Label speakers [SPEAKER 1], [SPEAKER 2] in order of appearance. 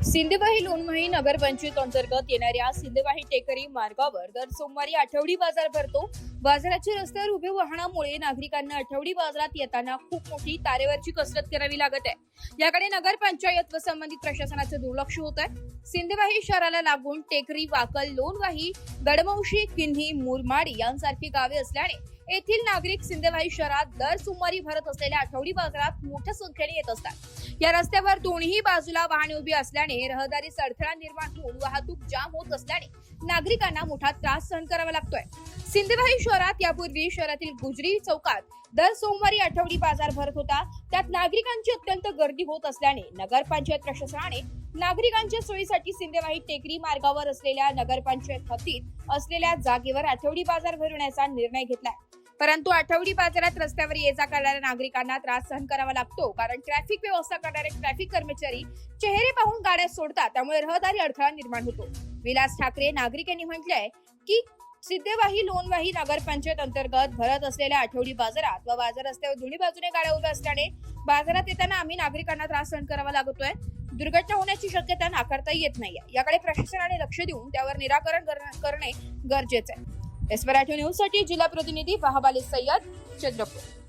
[SPEAKER 1] सिंदेवाही लोणवही नगरपंचायत अंतर्गत येणाऱ्या सिंदेवाही टेकरी मार्गावर दर सोमवारी आठवडी बाजार भरतो। बाजाराच्या रस्त्यावर उभे वाहनामुळे नागरिकांना आठवडी बाजारात येताना खूप मोठी तारेवरची कसरत करावी लागत आहे। याकडे नगरपंचायत व संबंधित प्रशासनाचे दुर्लक्ष होत आहे। सिंदेवाही शहराला लागून टेकरी, वाकल, लोणवाही, गडमौशी, किन्ही, मुरमाडी यांसारखी गावे असल्याने येथील नागरिक सिंदेवाही शहरात दर सोमवारी भरत असलेल्या आठवडी बाजारात मोठ्या संख्येने येत असतात। या रस्त्यावर दोन्ही बाजूला वाहने उभी असल्याने रहदारीस अडथळा निर्माण होऊन वाहतूक जाम होत असल्याने नागरिकांना मोठा त्रास सहन करावा लागतोय। सिंदेवाही शहरात यापूर्वी शहरातील गुजरी चौकात दर सोमवारी आठवडी बाजार भरत होता। त्यात नागरिकांची अत्यंत गर्दी होत असल्याने नगरपंचायत प्रशासनाने नागरिकांच्या सोयीसाठी सिंदेवाही टेकरी मार्गावर असलेल्या नगरपंचायत हद्दीत असलेल्या जागेवर आठवडी बाजार भरवण्याचा निर्णय घेतलाय। परंतु आठवडी बाजारात रस्त्यावर ये जा करणाऱ्या नागरिकांना त्रास सहन करावा लागतो, कारण ट्रॅफिक व्यवस्था करणारे ट्रॅफिक कर्मचारी चेहरे पाहून गाड्या सोडतात, त्यामुळे रहदारी अडथळा निर्माण होतो। विलास ठाकरे नागरिक यांनी म्हटलंय की सिंदेवाही लोणवाही नगरपंचायत अंतर्गत भरत असलेल्या आठवडी बाजारात व बाजार रस्त्यावर दोन्ही बाजूने गाड्या उभ्या असल्याने बाजारात येताना आम्ही नागरिकांना त्रास सहन करावा लागतोय। दुर्घटना होण्याची शक्यता नाकारता येत नाहीये। याकडे प्रशासनाने लक्ष देऊन त्यावर निराकरण करणे गरजेचे आहे। एस मराठी न्यूज साठी जिल्हा प्रतिनिधी वहाब अली सय्यद, चंद्रपूर।